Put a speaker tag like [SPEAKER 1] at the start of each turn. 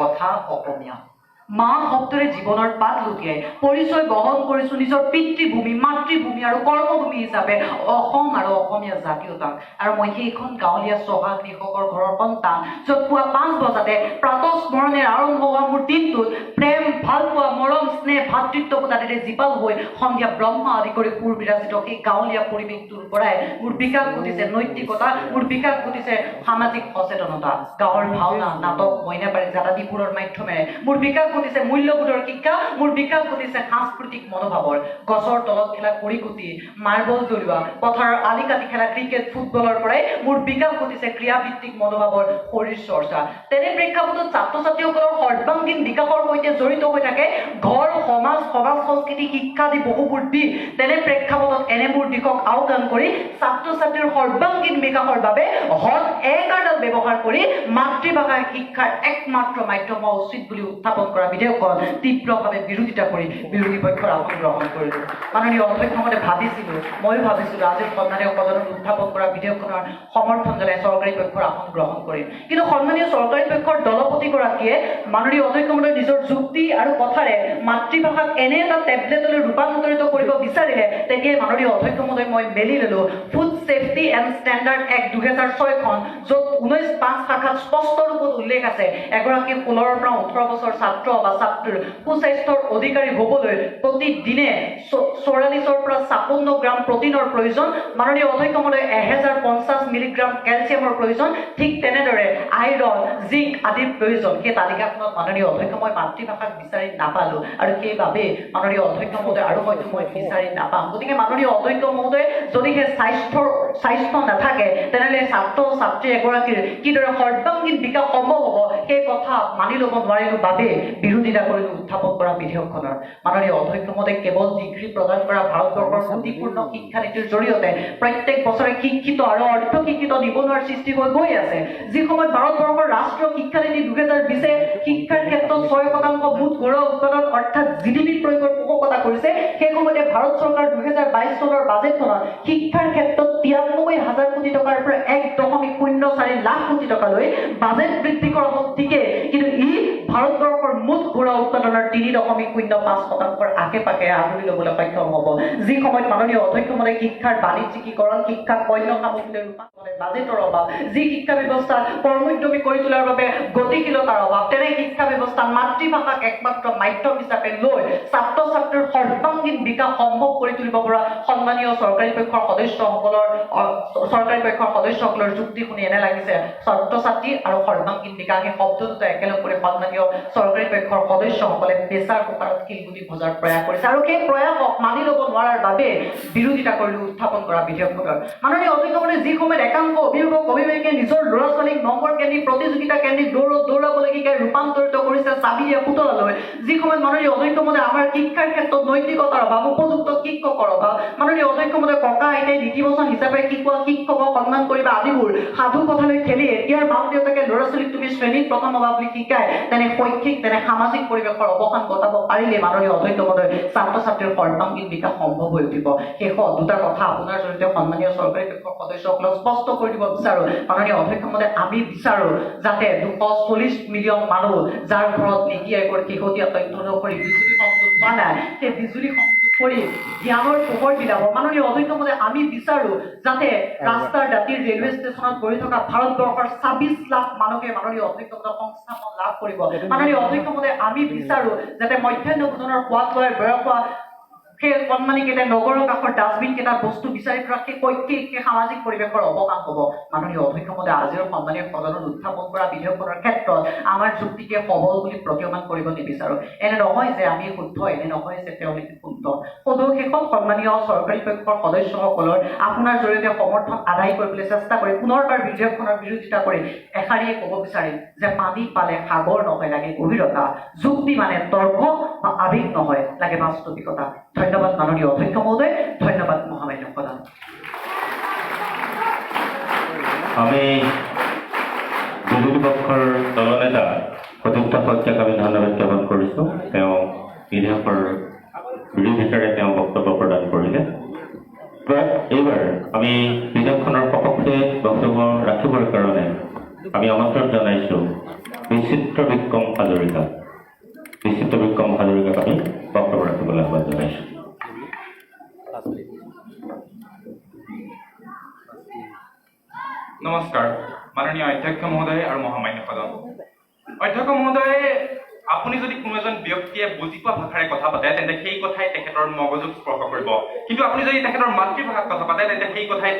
[SPEAKER 1] কথা অসমীয়া মা শব্দৰে জীৱনৰ পাত লুটিয়াই পৰিচয় বহন কৰিছো নিজৰ পিতৃভূমি মাতৃভূমি আৰু কৰ্মভূমি হিচাপে অসম আৰু অসমীয়া জাতীয়তাক আৰু মই সেইখন গাঁৱলীয়া চহা কৃষকৰ ঘৰৰ সন্তান য'ত পুৱা 5 বজাতে প্ৰাতঃস্মৰণেৰে আৰম্ভ হোৱা মোৰ দিনটোত প্ৰেম ভালপোৱা মৰম স্নেহ ভাতৃত্ববোধেৰে জীপাল হৈ সন্ধিয়া ব্ৰহ্মা আদি কৰি সুৰ বিৰাজিত সেই গাঁৱলীয়া পৰিৱেশটোৰ পৰাই মোৰ বিকাশ ঘটিছে নৈতিকতা মোৰ বিকাশ ঘটিছে সামাজিক সচেতনতা গাঁৱৰ ভাওনা নাটক মইনাপাৰী জাতাদিপুৰৰ মাধ্যমেৰে মোৰ বিকাশ ঘটিছে মূল্যবোধৰ শিক্ষা মোৰ বিকাশ ঘটিছে সাংস্কৃতিক মনোভাৱৰ গছৰ তলত খেলা কড়িকুটি মাৰ্বল দলিওৱা পথাৰৰ আলি কাটি খেলা ক্ৰিকেট ফুটবলৰ পৰাই মোৰ বিকাশ ঘটিছে ক্ৰীড়াভিত্তিক মনোভাৱৰ শৰীৰ চৰ্চা তেনে প্ৰেক্ষাপটত ছাত্ৰ ছাত্ৰীসকলৰ সৰ্বাংগীন বিকাশৰ সৈতে জড়িত হৈ থাকে ঘৰ সমাজ সংস্কৃতি শিক্ষা আদি বহুবোৰ দিশ তেনে প্ৰেক্ষাপটত এনেবোৰ দিশক আওকাণ কৰি ছাত্ৰ ছাত্ৰীৰ সৰ্বাংগীন বিকাশৰ বাবে হত একাডাল ব্যৱহাৰ কৰি মাতৃভাষা শিক্ষাৰ একমাত্ৰ মাধ্যম হোৱা উচিত বুলি উত্থাপন কৰা বিধেয়কখন তীব্ৰভাৱে বিৰোধিতা কৰি বিৰোধী পক্ষৰ আসন গ্ৰহণ কৰিলো মাননীয় অধ্যক্ষ মহোদয় ময়ো ভাবিছিলো আজিৰ সন্মানীয় সদনত উত্থাপন কৰা বিধেয়কখনৰ সমৰ্থন জনাই চৰকাৰী পক্ষৰ আসন গ্ৰহণ কৰিম কিন্তু সন্মানীয় চৰকাৰী পক্ষৰ দলপতিগৰাকীয়ে মাননীয় অধ্যক্ষ মহোদয় নিজৰ যুক্তি আৰু কথাৰে মাতৃভাষাক এনে এটা টেবলেটলৈ ৰূপান্তৰিত কৰিব বিচাৰিলে তেতিয়াই মাননীয় অধ্যক্ষ মহোদয় মই মেলি ললো food safety and standard act 2006 খন য'ত 19(5) শাখাত স্পষ্ট ৰূপত উল্লেখ আছে এগৰাকী 16 পৰা 18 বছৰ ছাত্ৰ বা ছাত্ৰীৰ সুস্বাস্থ্যৰ অধিকাৰী হ'বলৈ প্ৰতিদিনে 44 পৰা 56 গ্ৰাম প্ৰটিনৰ প্ৰয়োজন মাননীয় অধ্যক্ষ মহোদয় 1050 মিলিগ্ৰাম কেলছিয়ামৰ প্ৰয়োজন ঠিক তেনেদৰে আইৰণ জিংক আদিৰ প্ৰয়োজন সেই তালিকাখনত মাননীয় অধ্যক্ষ মই মাতৃভাষাক বিচাৰি নাপালো আৰু সেইবাবে মাননীয় অধ্যক্ষ মহোদয় আৰু হয়তো মই বিচাৰি নাপাম গতিকে মাননীয় অধ্যক্ষ মহোদয় যদি সেই স্বাস্থ্য নাথাকে তেনেহ'লে ছাত্ৰ ছাত্ৰী এগৰাকীৰ কিদৰে সৰ্বাংগীন বিকাশ সম্ভৱ হ'ব সেই কথা মানি ল'ব নোৱাৰিলো বাবে বিৰোধিতা কৰিলো উত্থাপন কৰা বিধেয়কখনৰ মাননীয় অধ্যক্ষ মহোদয় কেৱল ডিগ্ৰী প্ৰদান কৰা ভাৰতবৰ্ষৰ গতিপূৰ্ণ শিক্ষানীতিৰ জৰিয়তে প্ৰত্যেক বছৰে শিক্ষিত আৰু অৰ্ধ শিক্ষিত নিবনুৱাৰ সৃষ্টি হৈ গৈ আছে যি সময়ত ভাৰতবৰ্ষৰ ৰাষ্ট্ৰীয় শিক্ষানীতি 2020 শিক্ষাৰ ক্ষেত্ৰত 6% মুঠ ঘৰুৱা উৎপাদন অৰ্থাৎ জিডিপি প্ৰয়োগৰ পোষকতা কৰিছে সেই সময়তে ভাৰত চৰকাৰ 2022 চনৰ বাজেটখনত শিক্ষাৰ ক্ষেত্ৰত 93,000 কোটি টকাৰ পৰা 1.04 লাখ কোটি টকালৈ বাজেট বৃদ্ধি কৰা হ'ল ঠিকেই কিন্তু ই ভাৰতবৰ্ষৰ মুঠ ঘৰুৱা উৎপাদনৰ 3.05%ৰ আশে পাশে আগুৰি ল'বলৈ সক্ষম হ'ব যি সময়ত মাননীয় অধ্যক্ষ মহোদয় শিক্ষাৰ বাণিজ্যিকীকৰণ শিক্ষা পণ্য সামগ্ৰীলৈ ৰূপান্তৰৰ বাজেটৰ অভাৱ যি শিক্ষা ব্যৱস্থাত কৰ্মোদ্যমী কৰি তোলাৰ বাবে গতিশীলতাৰ অভাৱ তেনে শিক্ষা ব্যৱস্থাত মাতৃভাষাক একমাত্ৰ মাধ্যম হিচাপে লৈ ছাত্ৰ ছাত্ৰীৰ সৰ্বাংগীন বিকাশ সম্ভৱ কৰি তুলিব পৰা সন্মানীয় চৰকাৰী পক্ষৰ সদস্যসকলৰ যুক্তি শুনি এনে লাগিছে ছাত্ৰ ছাত্ৰী আৰু সৰ্বাংগীন বিকাশ এই শব্দ দুটা একেলগ কৰি সন্মানীয় চৰকাৰী পক্ষৰ সদস্যসকলে পেছাৰ কুকাৰত শিলগুটি ভজাৰ প্ৰয়াস কৰিছে আৰু সেই প্ৰয়াসক মানি ল'ব নোৱাৰাৰ বাবে বিৰোধিতা কৰিলো উত্থাপন কৰা বিধেয়কখনৰ মাননীয় অধ্যক্ষ মহোদয় যি সময়ত একাংশ অভিভাৱক অভিভাৱকে নিজৰ ল'ৰা ছোৱালীক নম্বৰ কেন্দ্ৰিক প্ৰতিযোগিতা কেন্দ্ৰিক দৌৰাবলৈ শিকাই ৰূপান্তৰিত কৰিছে চাবি দিয়া পুতলালৈ যি সময়ত মাননীয় অধ্যক্ষ মহোদয় আমাৰ শিক্ষাৰ ক্ষেত্ৰত নৈতিকতাৰ অভাৱ উপযুক্ত শিক্ষকৰ অভাৱ মাননীয় অধ্যক্ষ মহোদয় ককা আইতাই নীতিবচন হিচাপে শিকোৱা শিক্ষকক সন্মান কৰিবা আদিবোৰ সাধু কথালৈ ঠেলি এতিয়াৰ মাক দেউতাকে ল'ৰা ছোৱালীক তুমি শ্ৰেণীত প্ৰথম হ'বা বুলি শিকাই তেনে শৈক্ষিক তেনে সামাজিক পৰিৱেশৰ অৱসান ঘটাব পাৰিলে মাননীয় অধ্যক্ষ মহোদয় ছাত্ৰ ছাত্ৰীৰ সৰ্বাংগীন বিকাশ সম্ভৱ হৈ উঠিব শেষত দুটা কথা আপোনাৰ জৰিয়তে সন্মানীয় চৰকাৰী পক্ষৰ সদস্যসকলক স্পষ্ট কৰি দিব বিচাৰো মাননীয় অধ্যক্ষ মহোদয় আমি বিচাৰো যাতে 240 মিলিয়ন মানুহ যাৰ ঘৰত নীতি আয়োগৰ শেহতীয়া তথ্য অনুসৰি বিজুলী সংযোগ পোৱা নাই সেই বিজুলী সংযোগ কৰি জ্ঞানৰ পোহৰ বিলাব মাননীয় অধ্যক্ষ মহোদয় আমি বিচাৰো যাতে ৰাস্তাৰ দাঁতিৰ ৰেলৱে ষ্টেচনত গৈ থকা ভাৰতবৰ্ষৰ 26 লাখ মানুহে মাননীয় অধ্যক্ষ মহোদয় সংস্থাপন লাভ কৰিব মাননীয় অধ্যক্ষ মহোদয় আমি বিচাৰো যাতে মধ্যাহ্ন ভোজনৰ সোৱাদ লোৱাৰ বয়স হোৱা সেই কণমানিকেইটাই নগৰৰ কাষৰ ডাষ্টবিন কেইটা বস্তু বিচাৰি ফুৰা সেই শৈক্ষিক সেই সামাজিক পৰিৱেশৰ অৱকাশ হ'ব মাননীয় অধ্যক্ষ মহোদয় আজিৰ সন্মানীয় সদনত উত্থাপন কৰা বিধেয়কখনৰ ক্ষেত্ৰত আমাৰ যুক্তিকে সবল বুলি প্ৰতীয়মান কৰিব নিবিচাৰো এনে নহয় যে আমি শুদ্ধ এনে নহয় যে তেওঁলোকে শুদ্ধ সদৌ শেষত সন্মানীয় চৰকাৰী পক্ষৰ সদস্যসকলৰ আপোনাৰ জৰিয়তে সমৰ্থন আদায় কৰিবলৈ চেষ্টা কৰি পুনৰবাৰ বিধেয়কখনৰ বিৰোধিতা কৰি এষাৰিয়ে ক'ব বিচাৰিম যে পানী পালে সাগৰ নহয় লাগে গভীৰতা যুক্তি মানে তৰ্ক বা আৱেগ নহয় লাগে বাস্তৱিকতা ধন্যবাদ মাননীয় অধ্যক্ষ মহোদয় ধন্যবাদ মহামান্য সদন
[SPEAKER 2] আমি বিৰোধী পক্ষৰ দলনেতা প্ৰযুক্ত শইকীয়াক আমি ধন্যবাদ জ্ঞাপন কৰিছোঁ তেওঁ বিধেয়কৰ বিৰোধিতাৰে তেওঁ বক্তব্য প্ৰদান কৰিলে এইবাৰ আমি বিধেয়কখনৰ সপক্ষে বক্তব্য ৰাখিবৰ কাৰণে আমি আমন্ত্ৰণ জনাইছোঁ বিচিত্ৰ বিক্ৰম বিক্ৰম হাজৰিকা বিচিত্ৰ বিক্ৰম হাজৰিকাক আমি বক্তব্য ৰাখিবলৈ আহ্বান জনাইছোঁ।
[SPEAKER 3] নমস্কাৰ মাননীয় অধ্যক্ষ মহোদয় আৰু মহামান্য সদন। অধ্যক্ষ মহোদয়, আপুনি যদি কোনো এজন ব্যক্তিয়ে বুজি পোৱা ভাষাৰে কথা পাতে তেন্তে সেই কথাই তেখেতৰ মগজুক স্পৰ্শ কৰিব, কিন্তু আপুনি যদি তেখেতৰ মাতৃভাষাত কথা পাতে তেন্তে সেই কথাই